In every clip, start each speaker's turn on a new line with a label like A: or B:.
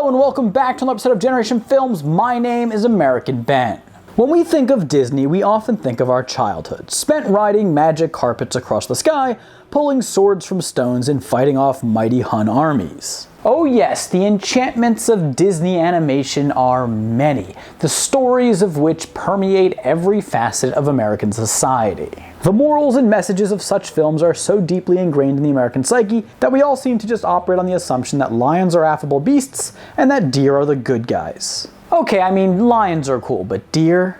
A: Hello and welcome back to another episode of Generation Films. My name is American Ben. When we think of Disney, we often think of our childhood, spent riding magic carpets across the sky, pulling swords from stones, and fighting off mighty Hun armies. Oh yes, the enchantments of Disney animation are many, the stories of which permeate every facet of American society. The morals and messages of such films are so deeply ingrained in the American psyche that we all seem to just operate on the assumption that lions are affable beasts and that deer are the good guys. Okay, I mean, lions are cool, but deer?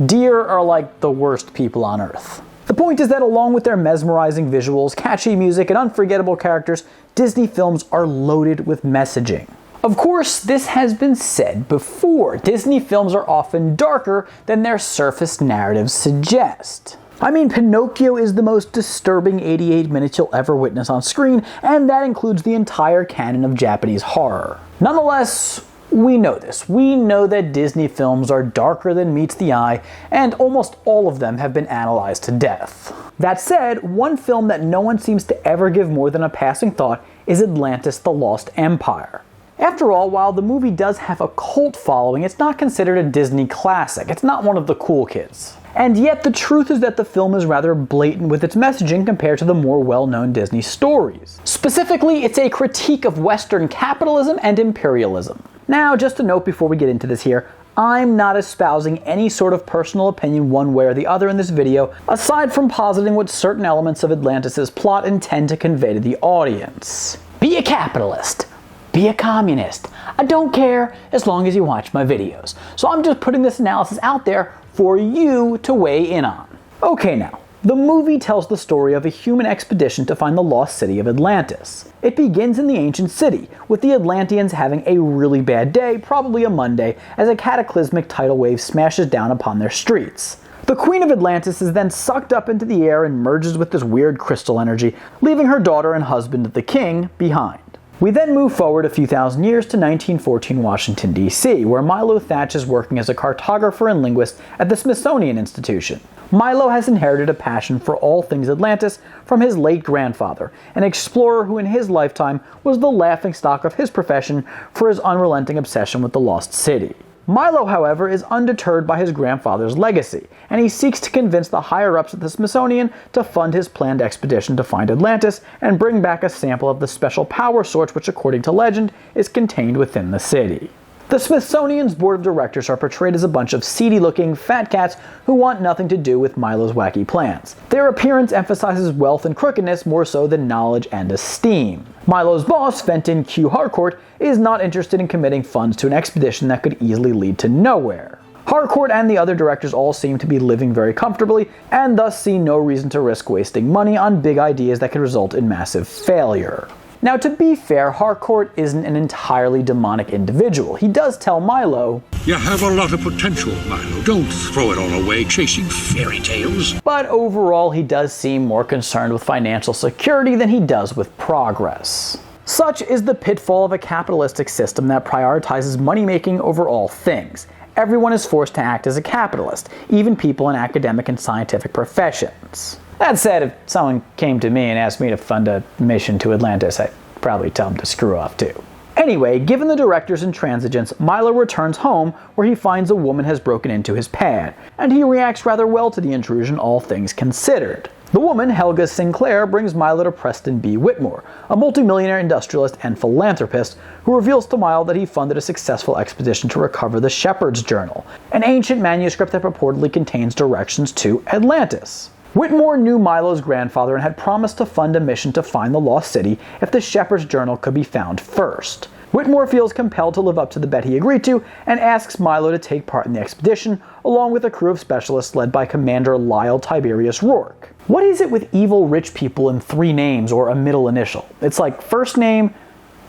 A: Deer are like the worst people on earth. The point is that along with their mesmerizing visuals, catchy music, and unforgettable characters, Disney films are loaded with messaging. Of course, this has been said before. Disney films are often darker than their surface narratives suggest. I mean, Pinocchio is the most disturbing 88 minutes you'll ever witness on screen, and that includes the entire canon of Japanese horror. Nonetheless, we know this. We know that Disney films are darker than meets the eye, and almost all of them have been analyzed to death. That said, one film that no one seems to ever give more than a passing thought is Atlantis: The Lost Empire. After all, while the movie does have a cult following, it's not considered a Disney classic. It's not one of the cool kids. And yet the truth is that the film is rather blatant with its messaging compared to the more well-known Disney stories. Specifically, it's a critique of Western capitalism and imperialism. Now, just a note before we get into this here, I'm not espousing any sort of personal opinion one way or the other in this video, aside from positing what certain elements of Atlantis' plot intend to convey to the audience. Be a capitalist. Be a communist. I don't care as long as you watch my videos. So I'm just putting this analysis out there for you to weigh in on. Okay now, the movie tells the story of a human expedition to find the lost city of Atlantis. It begins in the ancient city, with the Atlanteans having a really bad day, probably a Monday, as a cataclysmic tidal wave smashes down upon their streets. The Queen of Atlantis is then sucked up into the air and merges with this weird crystal energy, leaving her daughter and husband, the king, behind. We then move forward a few thousand years to 1914 Washington, D.C., where Milo Thatch is working as a cartographer and linguist at the Smithsonian Institution. Milo has inherited a passion for all things Atlantis from his late grandfather, an explorer who in his lifetime was the laughingstock of his profession for his unrelenting obsession with the lost city. Milo, however, is undeterred by his grandfather's legacy, and he seeks to convince the higher-ups at the Smithsonian to fund his planned expedition to find Atlantis and bring back a sample of the special power source which, according to legend, is contained within the city. The Smithsonian's board of directors are portrayed as a bunch of seedy-looking fat cats who want nothing to do with Milo's wacky plans. Their appearance emphasizes wealth and crookedness more so than knowledge and esteem. Milo's boss, Fenton Q. Harcourt, is not interested in committing funds to an expedition that could easily lead to nowhere. Harcourt and the other directors all seem to be living very comfortably, and thus see no reason to risk wasting money on big ideas that could result in massive failure. Now, to be fair, Harcourt isn't an entirely demonic individual. He does tell Milo,
B: "You have a lot of potential, Milo. Don't throw it all away chasing fairy tales."
A: But overall, he does seem more concerned with financial security than he does with progress. Such is the pitfall of a capitalistic system that prioritizes money-making over all things. Everyone is forced to act as a capitalist, even people in academic and scientific professions. That said, if someone came to me and asked me to fund a mission to Atlantis, I'd probably tell them to screw off too. Anyway, given the director's intransigence, Milo returns home where he finds a woman has broken into his pad, and he reacts rather well to the intrusion, all things considered. The woman, Helga Sinclair, brings Milo to Preston B. Whitmore, a multimillionaire industrialist and philanthropist who reveals to Milo that he funded a successful expedition to recover the Shepherd's Journal, an ancient manuscript that purportedly contains directions to Atlantis. Whitmore knew Milo's grandfather and had promised to fund a mission to find the lost city if the Shepherd's Journal could be found first. Whitmore feels compelled to live up to the bet he agreed to and asks Milo to take part in the expedition, along with a crew of specialists led by Commander Lyle Tiberius Rourke. What is it with evil rich people in 3 names or a middle initial? It's like first name,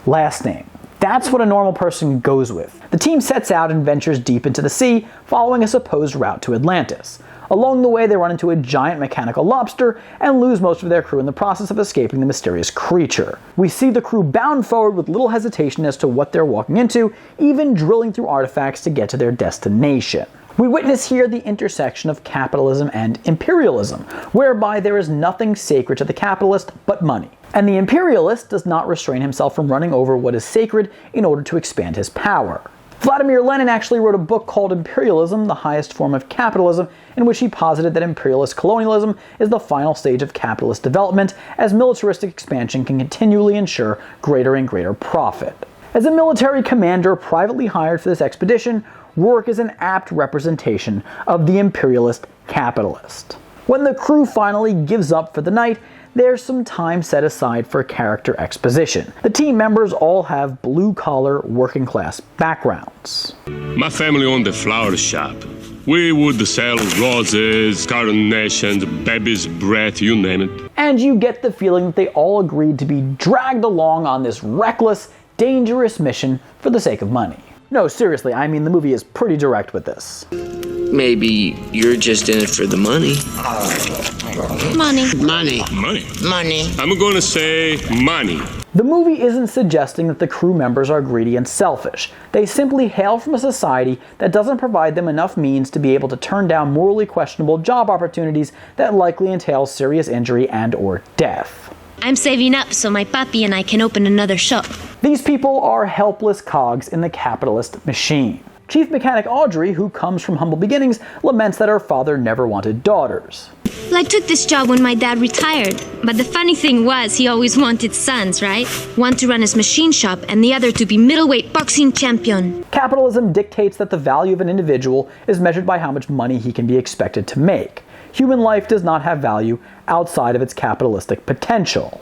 A: last name. That's what a normal person goes with. The team sets out and ventures deep into the sea, following a supposed route to Atlantis. Along the way, they run into a giant mechanical lobster and lose most of their crew in the process of escaping the mysterious creature. We see the crew bound forward with little hesitation as to what they're walking into, even drilling through artifacts to get to their destination. We witness here the intersection of capitalism and imperialism, whereby there is nothing sacred to the capitalist but money. And the imperialist does not restrain himself from running over what is sacred in order to expand his power. Vladimir Lenin actually wrote a book called Imperialism, the Highest Form of Capitalism, in which he posited that imperialist colonialism is the final stage of capitalist development, as militaristic expansion can continually ensure greater and greater profit. As a military commander privately hired for this expedition, Rourke is an apt representation of the imperialist capitalist. When the crew finally gives up for the night, there's some time set aside for character exposition. The team members all have blue-collar, working-class backgrounds.
C: My family owned a flower shop. We would sell roses, carnations, baby's breath, you name it.
A: And you get the feeling that they all agreed to be dragged along on this reckless, dangerous mission for the sake of money. No, seriously, I mean, the movie is pretty direct with this.
D: Maybe you're just in it for the money.
E: Money.
C: Money. I'm gonna say money.
A: The movie isn't suggesting that the crew members are greedy and selfish. They simply hail from a society that doesn't provide them enough means to be able to turn down morally questionable job opportunities that likely entail serious injury and/or death.
E: I'm saving up so my papi and I can open another shop.
A: These people are helpless cogs in the capitalist machine. Chief Mechanic Audrey, who comes from humble beginnings, laments that her father never wanted daughters.
E: Well, I took this job when my dad retired, but the funny thing was he always wanted sons, right? One to run his machine shop and the other to be middleweight boxing champion.
A: Capitalism dictates that the value of an individual is measured by how much money he can be expected to make. Human life does not have value outside of its capitalistic potential.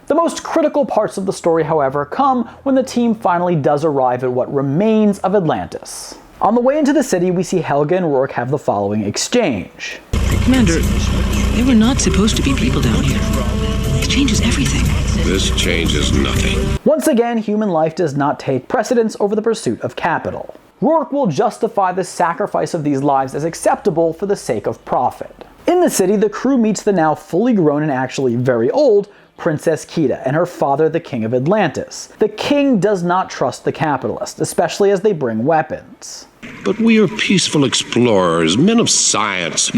A: The most critical parts of the story, however, come when the team finally does arrive at what remains of Atlantis. On the way into the city, we see Helga and Rourke have the following exchange.
F: Commander, they were not supposed to be people down here. It changes everything.
C: This changes nothing.
A: Once again, human life does not take precedence over the pursuit of capital. Rourke will justify the sacrifice of these lives as acceptable for the sake of profit. In the city, the crew meets the now fully grown and actually very old Princess Kida and her father, the King of Atlantis. The king does not trust the capitalists, especially as they bring weapons.
B: But we are peaceful explorers, men of science.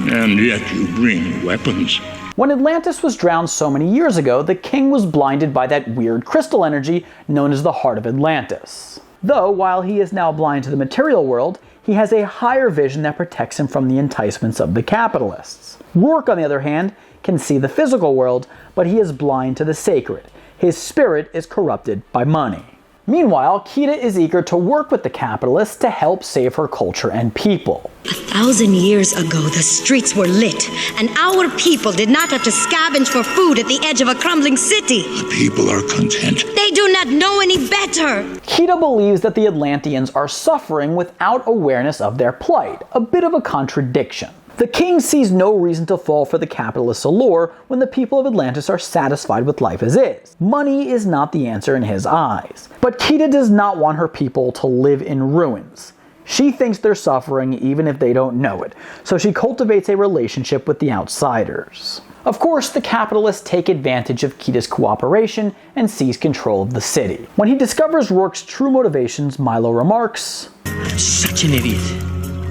G: And yet you bring weapons.
A: When Atlantis was drowned so many years ago, the king was blinded by that weird crystal energy known as the Heart of Atlantis. Though, while he is now blind to the material world, he has a higher vision that protects him from the enticements of the capitalists. Rourke, on the other hand, can see the physical world, but he is blind to the sacred. His spirit is corrupted by money. Meanwhile, Kida is eager to work with the capitalists to help save her culture and people.
H: 1,000 years ago, the streets were lit, and our people did not have to scavenge for food at the edge of a crumbling city.
G: The people are content.
H: They do not know any better.
A: Kida believes that the Atlanteans are suffering without awareness of their plight, a bit of a contradiction. The king sees no reason to fall for the capitalist's allure when the people of Atlantis are satisfied with life as is. Money is not the answer in his eyes. But Kida does not want her people to live in ruins. She thinks they're suffering even if they don't know it, so she cultivates a relationship with the outsiders. Of course, the capitalists take advantage of Kida's cooperation and seize control of the city. When he discovers Rourke's true motivations, Milo remarks,
F: Such an idiot.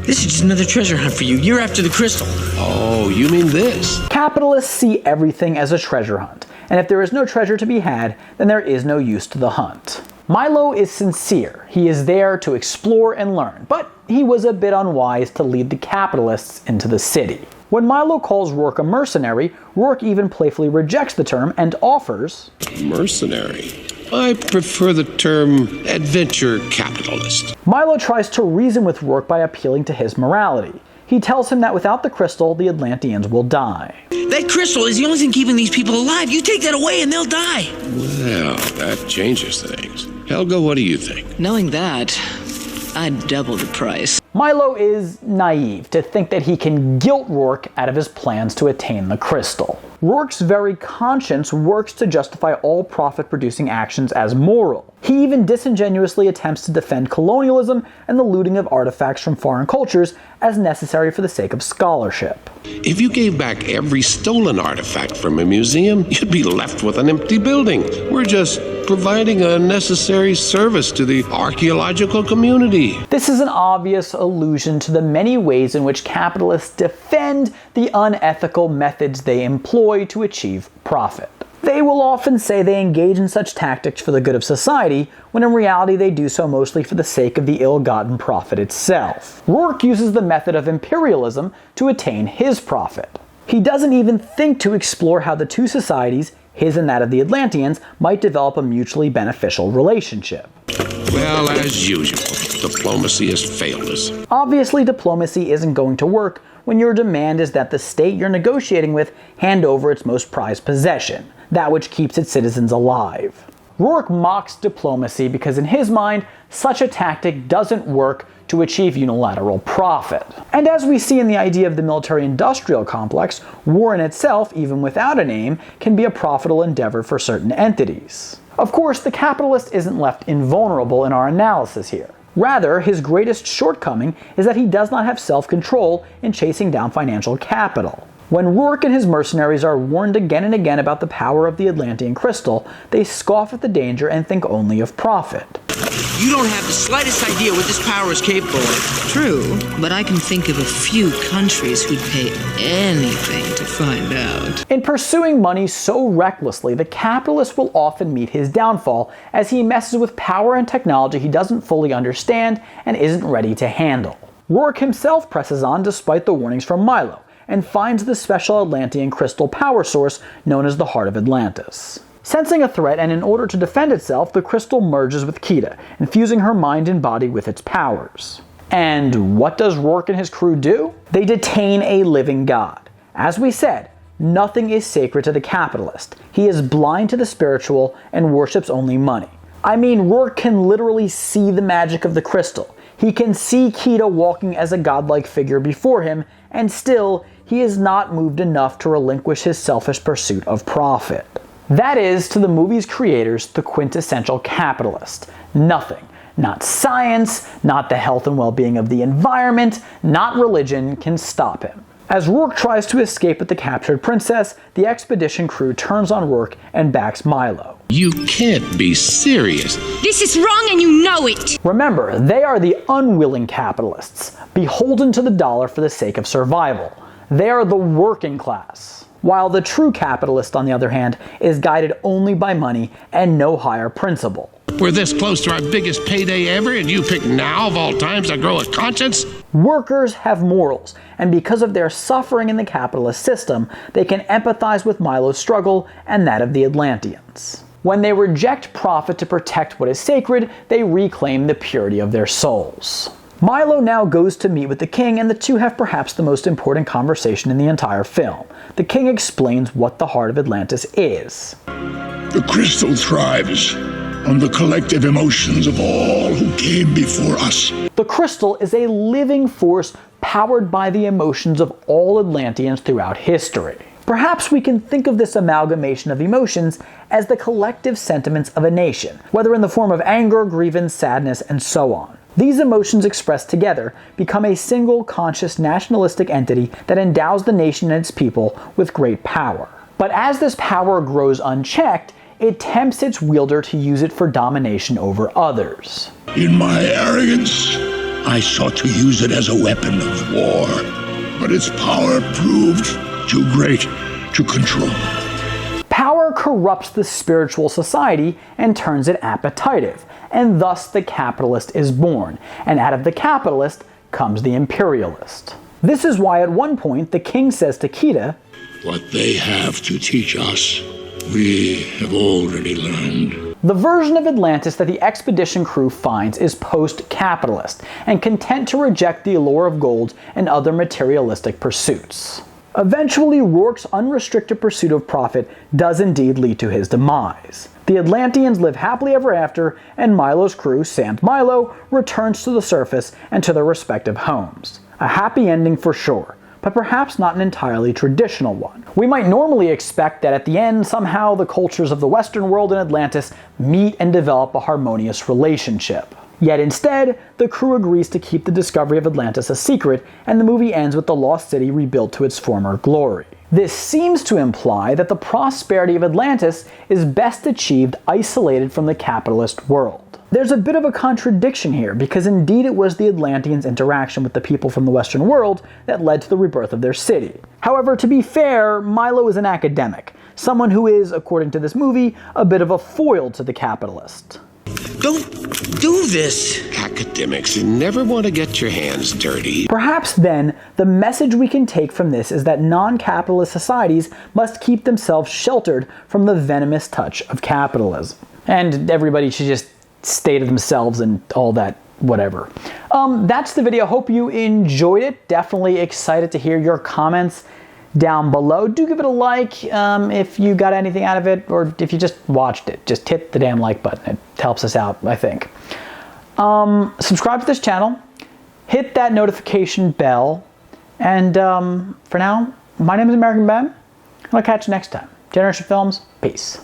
F: This is just another treasure hunt for you. You're after the crystal.
B: Oh, you mean this?
A: Capitalists see everything as a treasure hunt, and if there is no treasure to be had, then there is no use to the hunt. Milo is sincere. He is there to explore and learn, but he was a bit unwise to lead the capitalists into the city. When Milo calls Rourke a mercenary, Rourke even playfully rejects the term and offers,
B: Mercenary. I prefer the term adventure capitalist.
A: Milo tries to reason with Rourke by appealing to his morality. He tells him that without the crystal, the Atlanteans will die.
F: That crystal is the only thing keeping these people alive. You take that away and they'll die.
B: Well, that changes things. Helga, what do you think?
F: Knowing that, I'd double the price.
A: Milo is naive to think that he can guilt Rourke out of his plans to attain the crystal. Rourke's very conscience works to justify all profit-producing actions as moral. He even disingenuously attempts to defend colonialism and the looting of artifacts from foreign cultures as necessary for the sake of scholarship.
I: If you gave back every stolen artifact from a museum, you'd be left with an empty building. We're just providing a necessary service to the archaeological community.
A: This is an obvious allusion to the many ways in which capitalists defend the unethical methods they employ to achieve profit. They will often say they engage in such tactics for the good of society, when in reality they do so mostly for the sake of the ill-gotten profit itself. Rourke uses the method of imperialism to attain his profit. He doesn't even think to explore how the two societies, his and that of the Atlanteans, might develop a mutually beneficial relationship.
I: Well, as usual, diplomacy has failed us.
A: Obviously, diplomacy isn't going to work when your demand is that the state you're negotiating with hand over its most prized possession, that which keeps its citizens alive. Rourke mocks diplomacy because in his mind, such a tactic doesn't work to achieve unilateral profit. And as we see in the idea of the military-industrial complex, war in itself, even without a name, can be a profitable endeavor for certain entities. Of course, the capitalist isn't left invulnerable in our analysis here. Rather, his greatest shortcoming is that he does not have self-control in chasing down financial capital. When Rourke and his mercenaries are warned again and again about the power of the Atlantean crystal, they scoff at the danger and think only of profit.
F: You don't have the slightest idea what this power is capable of. True, but I can think of a few countries who'd pay anything to find out.
A: In pursuing money so recklessly, the capitalist will often meet his downfall as he messes with power and technology he doesn't fully understand and isn't ready to handle. Rourke himself presses on despite the warnings from Milo, and finds the special Atlantean crystal power source known as the Heart of Atlantis. Sensing a threat and in order to defend itself, the crystal merges with Kida, infusing her mind and body with its powers. And what does Rourke and his crew do? They detain a living god. As we said, nothing is sacred to the capitalist. He is blind to the spiritual and worships only money. I mean, Rourke can literally see the magic of the crystal. He can see Kida walking as a godlike figure before him, and still, he is not moved enough to relinquish his selfish pursuit of profit. That is, to the movie's creators, the quintessential capitalist. Nothing, not science, not the health and well-being of the environment, not religion, can stop him. As Rourke tries to escape with the captured princess, the expedition crew turns on Rourke and backs Milo.
I: You can't be serious.
E: This is wrong and you know it!
A: Remember, they are the unwilling capitalists, beholden to the dollar for the sake of survival. They are the working class. While the true capitalist, on the other hand, is guided only by money and no higher principle.
I: We're this close to our biggest payday ever, and you pick now of all times to grow a conscience?
A: Workers have morals, and because of their suffering in the capitalist system, they can empathize with Milo's struggle and that of the Atlanteans. When they reject profit to protect what is sacred, they reclaim the purity of their souls. Milo now goes to meet with the king, and the two have perhaps the most important conversation in the entire film. The king explains what the Heart of Atlantis is.
G: The crystal thrives on the collective emotions of all who came before us.
A: The crystal is a living force powered by the emotions of all Atlanteans throughout history. Perhaps we can think of this amalgamation of emotions as the collective sentiments of a nation, whether in the form of anger, grievance, sadness, and so on. These emotions expressed together become a single conscious nationalistic entity that endows the nation and its people with great power. But as this power grows unchecked, it tempts its wielder to use it for domination over others.
G: In my arrogance, I sought to use it as a weapon of war, but its power proved too great to control.
A: Power corrupts the spiritual society and turns it appetitive, and thus the capitalist is born, and out of the capitalist comes the imperialist. This is why at one point the king says to Kida,
G: What they have to teach us, we have already learned.
A: The version of Atlantis that the expedition crew finds is post-capitalist, and content to reject the allure of gold and other materialistic pursuits. Eventually, Rourke's unrestricted pursuit of profit does indeed lead to his demise. The Atlanteans live happily ever after, and Milo's crew, sans Milo, returns to the surface and to their respective homes. A happy ending for sure, but perhaps not an entirely traditional one. We might normally expect that at the end, somehow the cultures of the Western world and Atlantis meet and develop a harmonious relationship. Yet instead, the crew agrees to keep the discovery of Atlantis a secret, and the movie ends with the lost city rebuilt to its former glory. This seems to imply that the prosperity of Atlantis is best achieved isolated from the capitalist world. There's a bit of a contradiction here, because indeed it was the Atlanteans' interaction with the people from the Western world that led to the rebirth of their city. However, to be fair, Milo is an academic, someone who is, according to this movie, a bit of a foil to the capitalist.
D: Don't do this!
I: Academics never want to get your hands dirty.
A: Perhaps then, the message we can take from this is that non-capitalist societies must keep themselves sheltered from the venomous touch of capitalism. And everybody should just stay to themselves and all that whatever. That's the video. Hope you enjoyed it. Definitely excited to hear your comments down below. Do give it a like if you got anything out of it, or if you just watched it. Just hit the damn like button. It helps us out, I think. Subscribe to this channel. Hit that notification bell. And for now, my name is American Ben, and I'll catch you next time. Generation Films, peace.